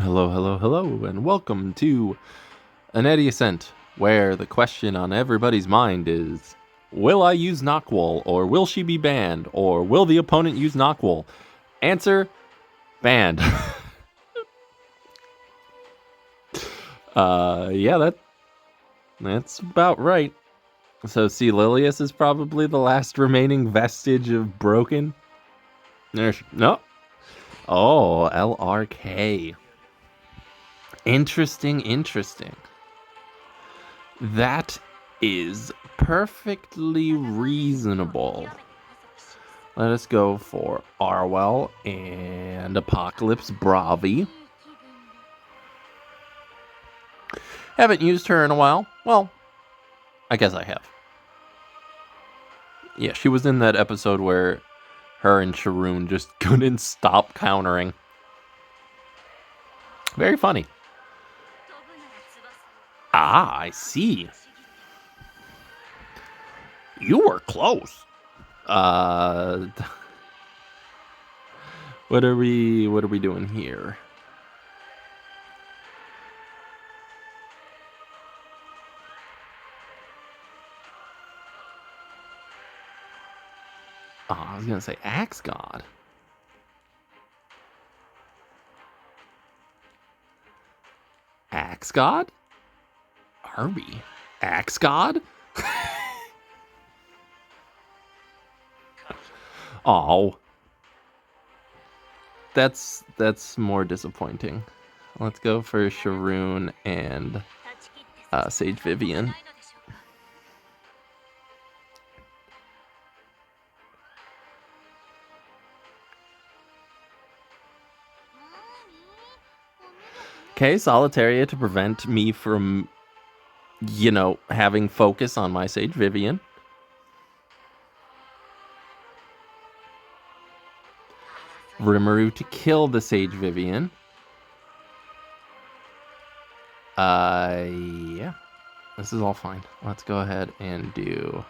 Hello, hello, hello, and welcome to an EdeAscent, where the question on everybody's mind is, will I use Knockwall, or will she be banned, or will the opponent use Knockwall? Answer, banned. Yeah, that's about right. So, see, Lilius is probably the last remaining vestige of Broken. No. Oh, LRK. Interesting. That is perfectly reasonable. Let us go for Arwell and Apocalypse Bravi. Haven't used her in a while. Well, I guess I have. Yeah, she was in that episode where her and Sharoon just couldn't stop countering. Very funny. Ah, I see. You were close. What are we doing here? Oh, I was gonna say Axe God. Axe God? Arby. Axe God? Oh. That's more disappointing. Let's go for Sharoon and Sage Vivian. Okay, Solitaria to prevent me from, having focus on my Sage Vivian. Rimuru to kill the Sage Vivian. Yeah. This is all fine. Let's go ahead and do...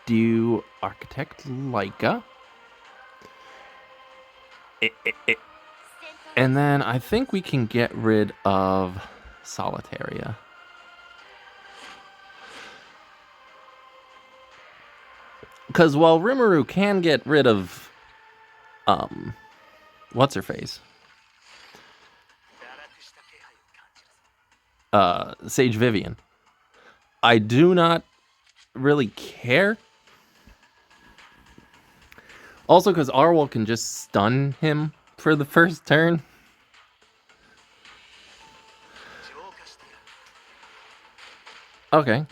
do Architect Leica. And then I think we can get rid of Solitaria. Because while Rimuru can get rid of, what's her face? Sage Vivian. I do not really care. Also, because Arwell can just stun him for the first turn. Okay.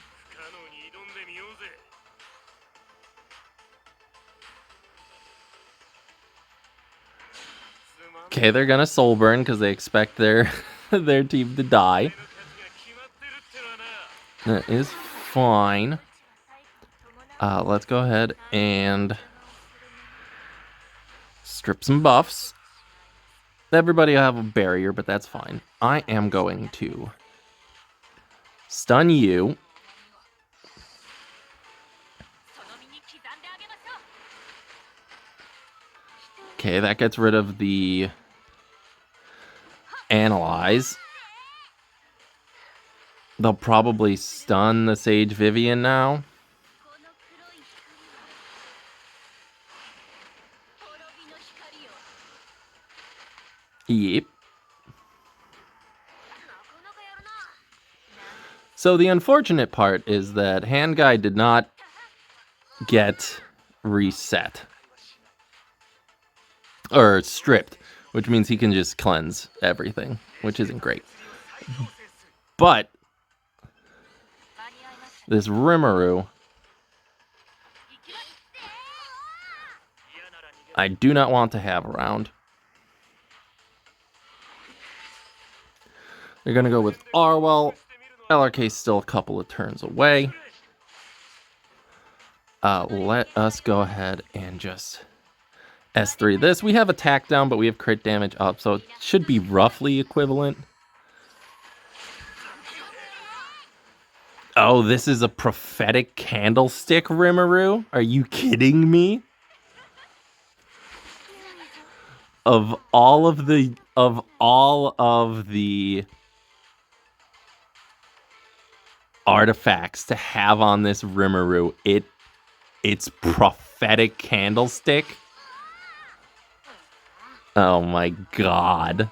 Okay, they're gonna soul burn because they expect their their team to die. That is fine. Let's go ahead and strip some buffs. Everybody will have a barrier, but that's fine. I am going to stun you. Okay, that gets rid of the Analyze. They'll probably stun the Sage Vivian now. Yep. So the unfortunate part is that Hand Guy did not get reset. Or stripped, which means he can just cleanse everything, which isn't great. But this Rimuru, I do not want to have around. They're going to go with Arwell. LRK still a couple of turns away. Let us go ahead and just S3 this. We have attack down, but we have crit damage up, so it should be roughly equivalent. Oh, this is a prophetic candlestick Rimuru? Are you kidding me? of all of the artifacts to have on this Rimuru, it's prophetic candlestick. Oh my god.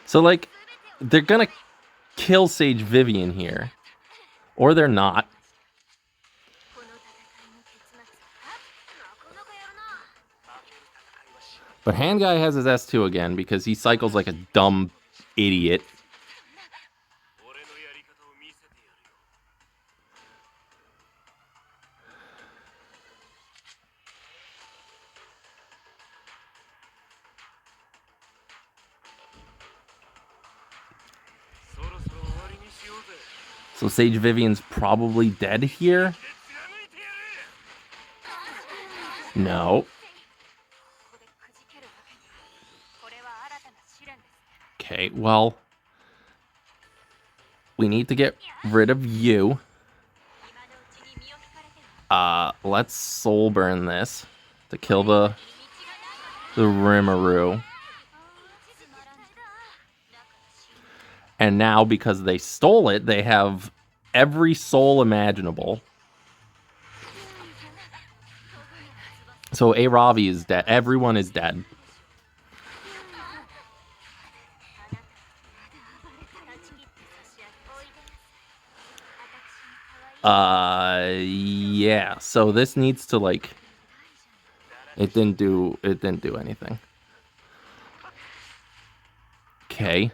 So, like, they're gonna kill Sage Vivian here. Or they're not. But Hand Guy has his S2 again because he cycles like a dumb idiot. So Sage Vivian's probably dead here? No. Okay, well, we need to get rid of you. Let's soul burn this to kill the Rimuru. And now, because they stole it, they have every soul imaginable. So Aravi is dead. Everyone is dead. Yeah. So this needs to, like, it didn't do anything. Okay.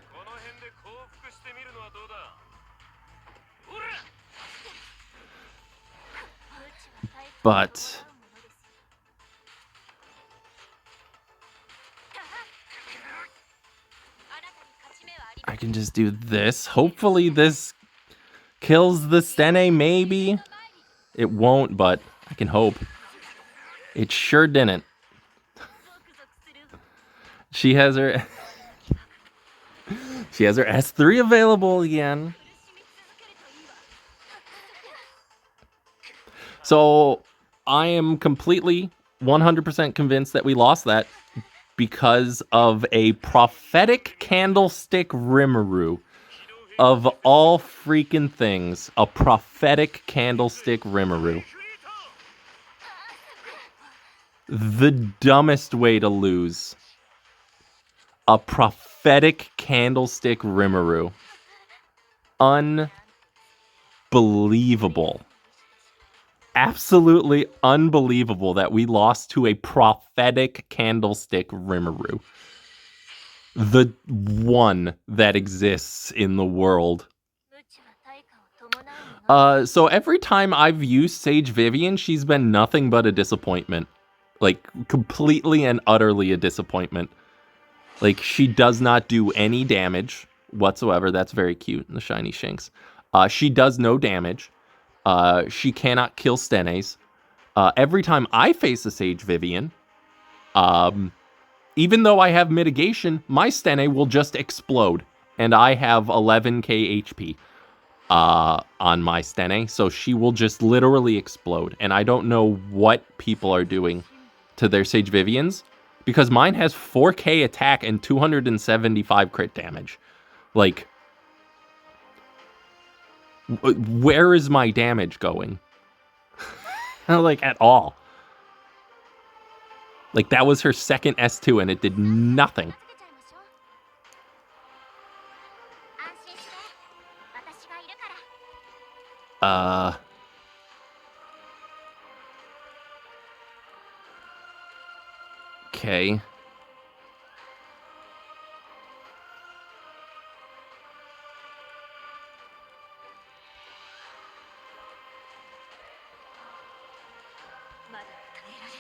But I can just do this. Hopefully this kills the Stene, maybe. It won't, but I can hope. It sure didn't. She has her she has her S3 available again. So I am completely 100% convinced that we lost that because of a prophetic candlestick Rimuru. Of all freaking things, a prophetic candlestick Rimuru. The dumbest way to lose. A prophetic candlestick Rimuru. Unbelievable. Absolutely unbelievable that we lost to a prophetic candlestick Rimuru. The one that exists in the world. So every time I've used Sage Vivian, she's been nothing but a disappointment. Like, completely and utterly a disappointment. Like, she does not do any damage whatsoever. That's very cute, the shiny Shinx. She does no damage. She cannot kill Stenes. Every time I face a Sage Vivian, even though I have mitigation, my Stene will just explode. And I have 11k HP on my Stene, so she will just literally explode. And I don't know what people are doing to their Sage Vivians, because mine has 4k attack and 275 crit damage. Like, where is my damage going? Like, at all. Like, that was her second S2 and it did nothing. Okay.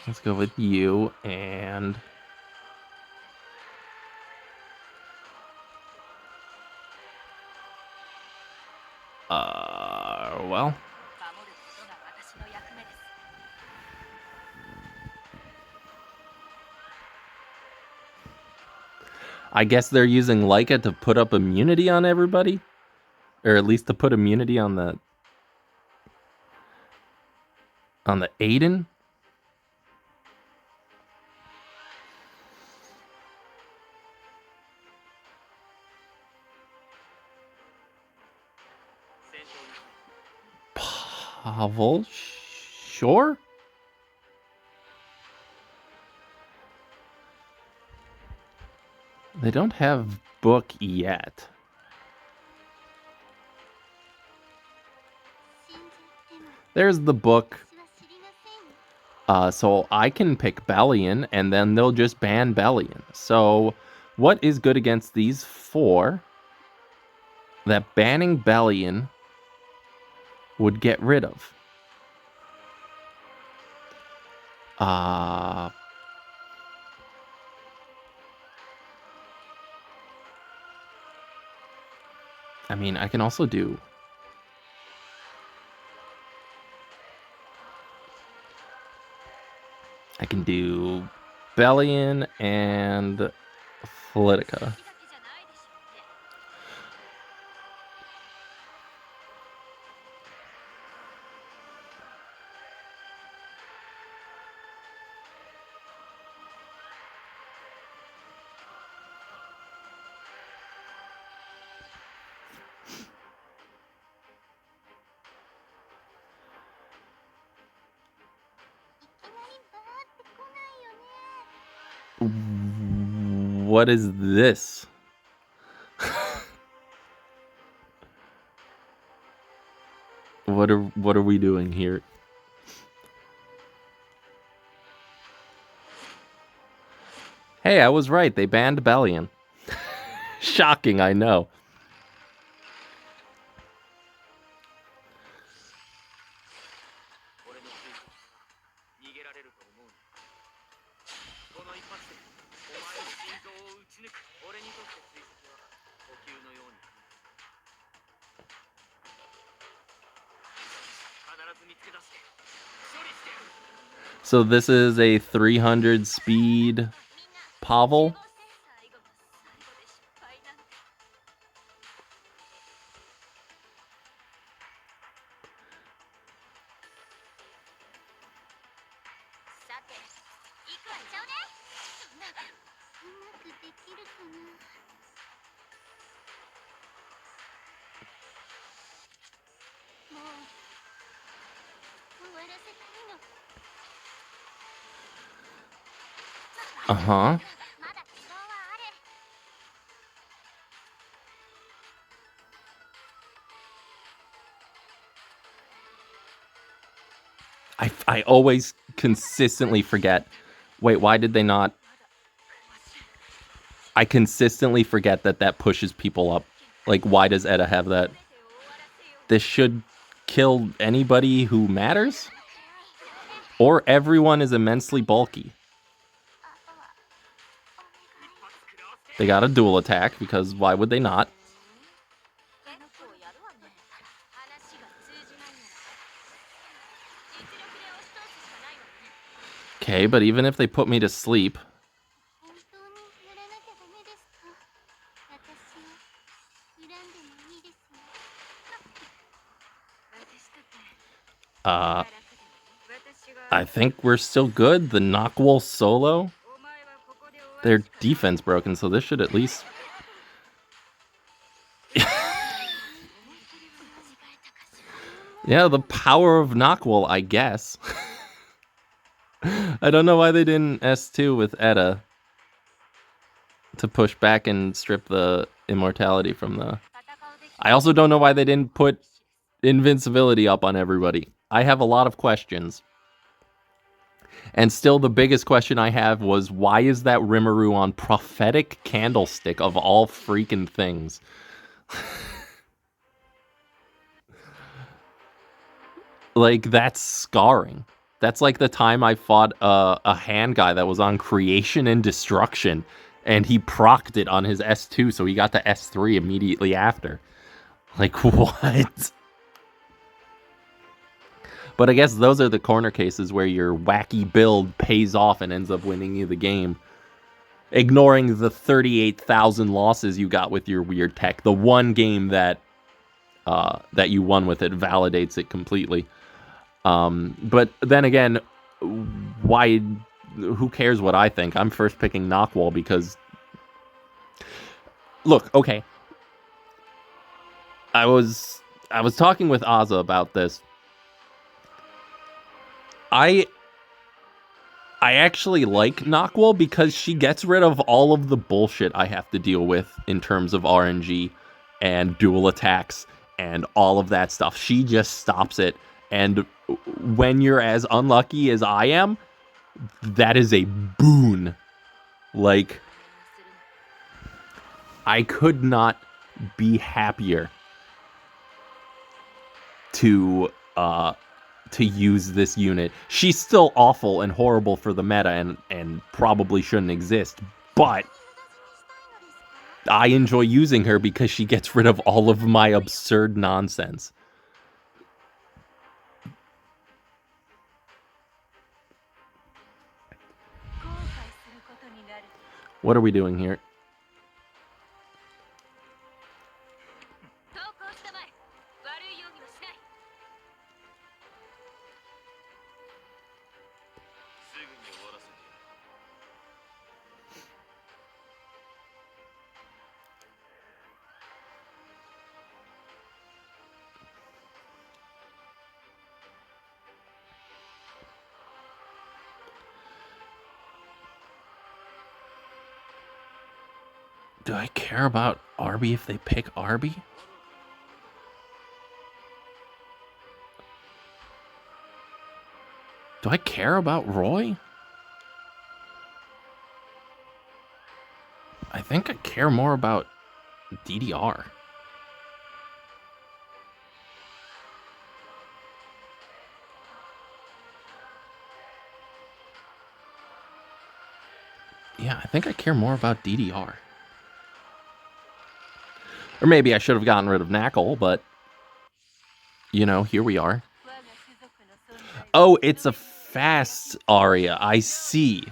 Let's go with you and... well... I guess they're using Leica to put up immunity on everybody? Or at least to put immunity on the Aiden? Pavel? Sure? They don't have book yet. There's the book. So I can pick Bellion, and then they'll just ban Bellion. So what is good against these four that banning Bellion would get rid of? I mean, I can also do... I can do Bellion and Politica. What is this? What are we doing here? Hey, I was right. They banned Bellion. Shocking, I know. So this is a 300 speed Pavel. Uh-huh. I always consistently forget. Wait, why did they not? I consistently forget that pushes people up. Like, why does Eda have that? This should kill anybody who matters? Or everyone is immensely bulky. They got a dual attack, because why would they not? Okay, but even if they put me to sleep... I think we're still good. The Knockwall solo? Their defense broken, so this should at least... Yeah, the power of Knockwall, I guess. I don't know why they didn't S2 with Eda to push back and strip the immortality from the... I also don't know why they didn't put invincibility up on everybody. I have a lot of questions. And still the biggest question I have was, why is that Rimuru on Prophetic Candlestick of all freaking things? Like, that's scarring. That's like the time I fought a hand guy that was on Creation and Destruction, and he procced it on his S2, so he got to S3 immediately after. Like, what? But I guess those are the corner cases where your wacky build pays off and ends up winning you the game. Ignoring the 38,000 losses you got with your weird tech. The one game that that you won with it validates it completely. But then again, why? Who cares what I think? I'm first picking Knockwall because, look, okay. I was talking with Azza about this. I actually like Knockwall because she gets rid of all of the bullshit I have to deal with in terms of RNG and dual attacks and all of that stuff. She just stops it. And when you're as unlucky as I am, that is a boon. Like, I could not be happier to use this unit. She's still awful and horrible for the meta and probably shouldn't exist, but I enjoy using her because she gets rid of all of my absurd nonsense. What are we doing here? Do I care about Arby if they pick Arby? Do I care about Roy? I think I care more about DDR. Yeah, I think I care more about DDR. Or maybe I should have gotten rid of Knackle, but, you know, here we are. Oh, it's a fast aria. I see.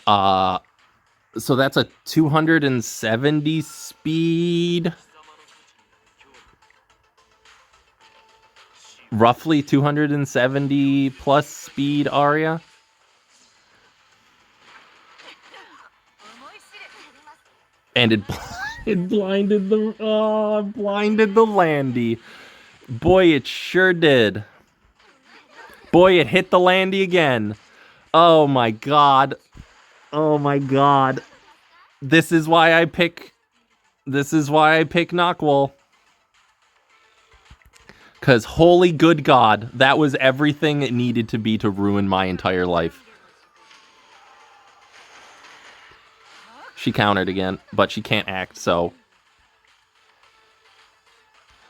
So that's a 270 speed. Roughly 270 plus speed aria. And it blinded the Landy. Boy, it sure did. Boy, it hit the Landy again. Oh my god. Oh my god. This is why I pick Knockwall. Because holy good god, that was everything it needed to be to ruin my entire life. She countered again, but she can't act, so...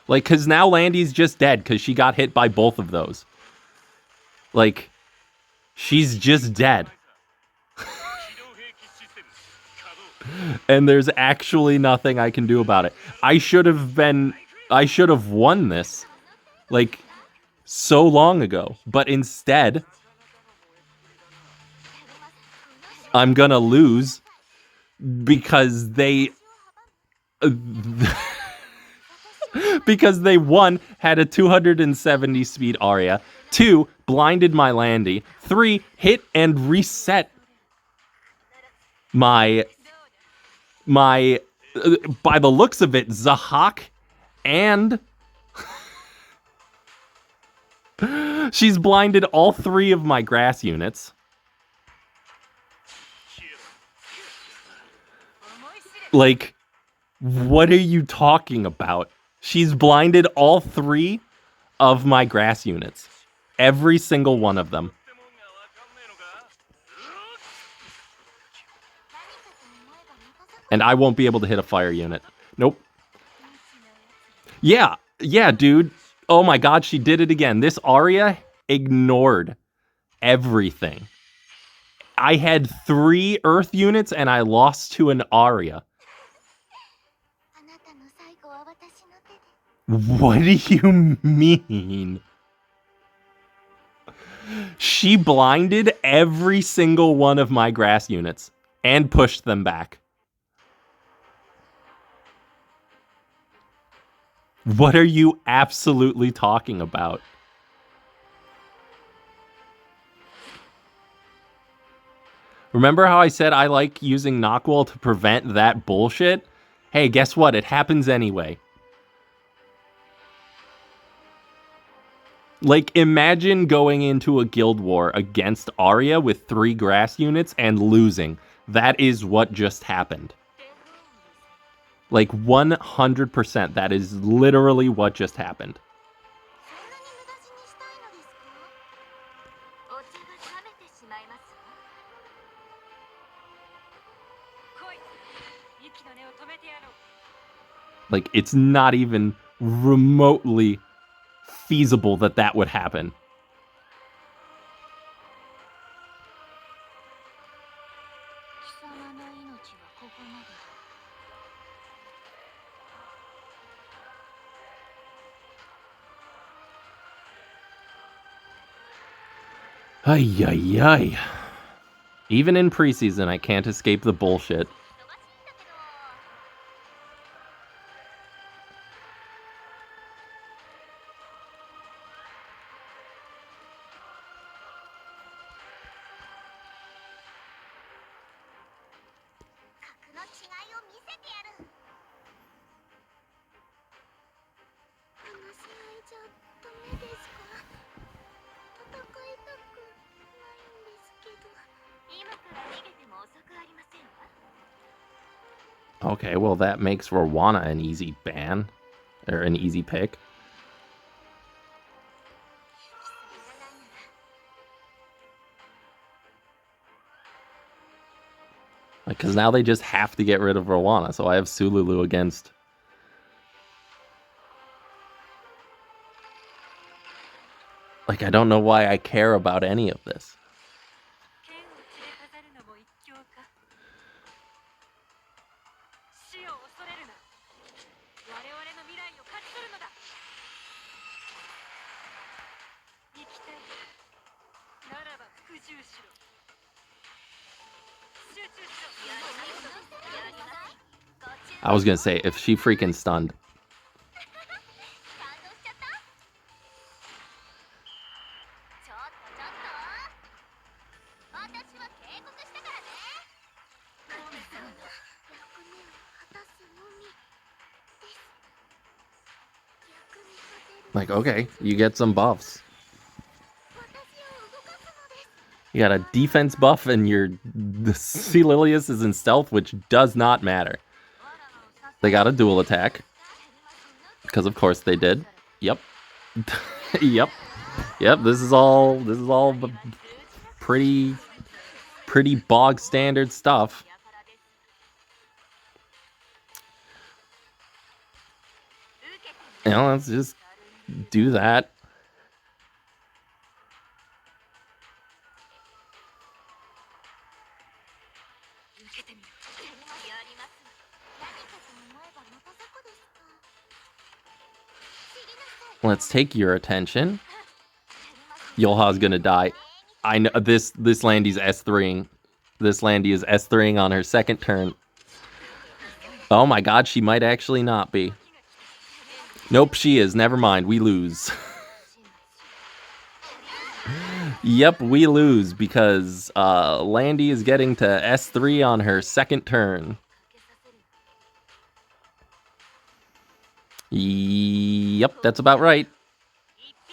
Like, because now Landy's just dead, because she got hit by both of those. Like, she's just dead. And there's actually nothing I can do about it. I should have won this, like, so long ago. But instead, I'm gonna lose because they... because they, 1, had a 270 speed aria, 2, blinded my Landy, 3, hit and reset my by the looks of it, Zahak, and she's blinded all 3 of my grass units. Like, what are you talking about? She's blinded all 3 of my grass units. Every single one of them. And I won't be able to hit a fire unit. Nope. Yeah, dude. Oh my god, she did it again. This aria ignored everything. I had 3 earth units and I lost to an aria. What do you mean? She blinded every single one of my grass units and pushed them back. What are you absolutely talking about? Remember how I said I like using Knockwall to prevent that bullshit? Hey, guess what? It happens anyway. Like, imagine going into a guild war against Arya with 3 grass units and losing. That is what just happened. Like, 100%. That is literally what just happened. Like, it's not even remotely feasible that that would happen. Ay, ay, ay. Even in preseason, I can't escape the bullshit. Okay, well that makes Rowana an easy ban, or an easy pick. Like, because now they just have to get rid of Rowana, so I have Sululu against. Like, I don't know why I care about any of this. I was gonna say, if she freaking stunned. Like, okay, you get some buffs. You got a defense buff and the Celilius is in stealth, which does not matter. They got a dual attack. Because of course they did. Yep. Yep. Yep, this is all pretty bog standard stuff. You know, let's just do that. Let's take your attention. Yolha's gonna die. I know this Landy's S3ing. This Landy is S3ing on her second turn. Oh my god, she might actually not be. Nope, she is. Never mind, we lose. Yep, we lose because Landy is getting to S3 on her second turn. Yep, that's about right.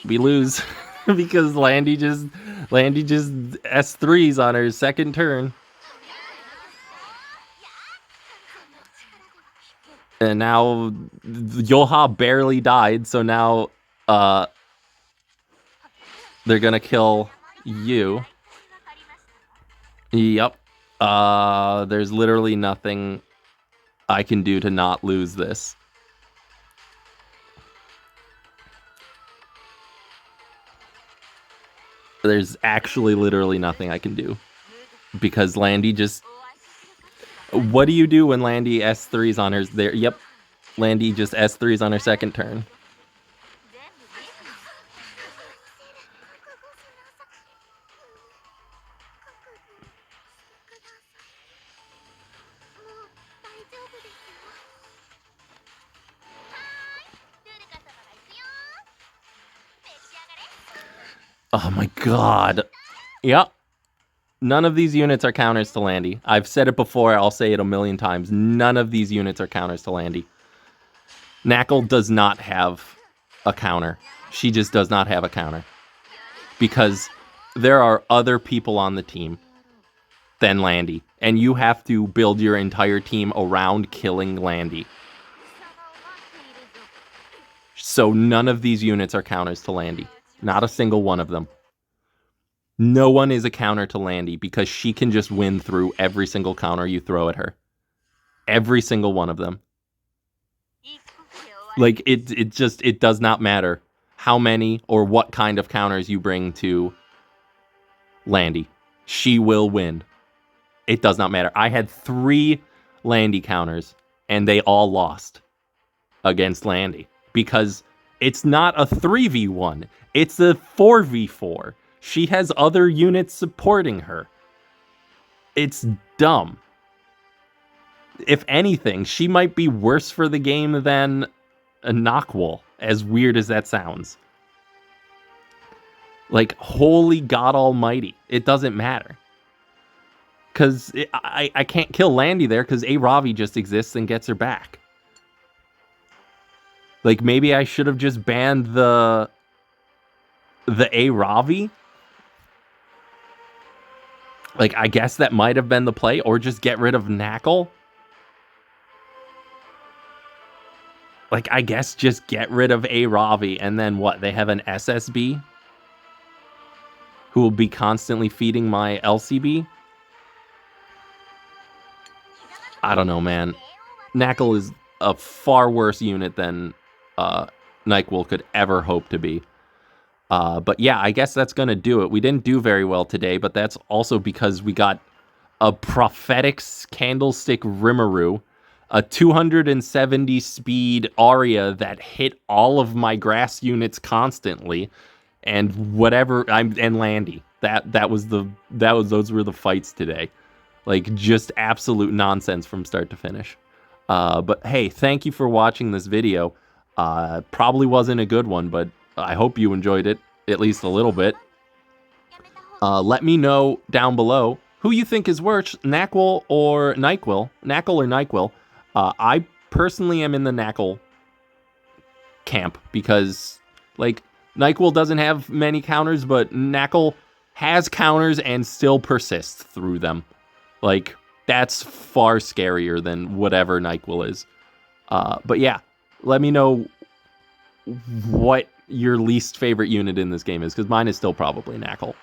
We lose because Landy just S3s on her second turn. And now Yolha barely died, so now they're gonna kill you. Yep. There's literally nothing I can do to not lose this. There's actually literally nothing I can do. Because Landy just... What do you do when Landy S3s on her... There? Yep. Landy just S3s on her second turn. Oh my god. Yep. None of these units are counters to Landy. I've said it before, I'll say it a million times. None of these units are counters to Landy. Knackle does not have a counter. She just does not have a counter. Because there are other people on the team than Landy. And you have to build your entire team around killing Landy. So none of these units are counters to Landy. Not a single one of them. No one is a counter to Landy because she can just win through every single counter you throw at her. Every single one of them. Like, it does not matter how many or what kind of counters you bring to Landy. She will win. It does not matter. I had 3 Landy counters, and they all lost against Landy. Because it's not a 3v1. It's a 4v4. She has other units supporting her. It's dumb. If anything, she might be worse for the game than a Knockwall, as weird as that sounds. Like, holy God almighty, it doesn't matter. Because I can't kill Landy there because A Ravi just exists and gets her back. Like, maybe I should have just banned the A Ravi. Like, I guess that might have been the play, or just get rid of Knackle. Like, I guess just get rid of A Ravi, and then what? They have an SSB who will be constantly feeding my LCB? I don't know, man. Knackle is a far worse unit than Nyquil could ever hope to be. But yeah, I guess that's going to do it. We didn't do very well today, but that's also because we got a Prophetic Candlestick Rimuru, a 270 speed Aria that hit all of my grass units constantly, and whatever and Landy. Those were the fights today. Like, just absolute nonsense from start to finish. But hey, thank you for watching this video. Probably wasn't a good one, but I hope you enjoyed it, at least a little bit. Let me know down below who you think is worse, Knackle or Nyquil. Knackle or Nyquil. I personally am in the Knackle camp because, like, Nyquil doesn't have many counters, but Knackle has counters and still persists through them. Like, that's far scarier than whatever Nyquil is. But yeah, let me know what your least favorite unit in this game is, because mine is still probably Knackle.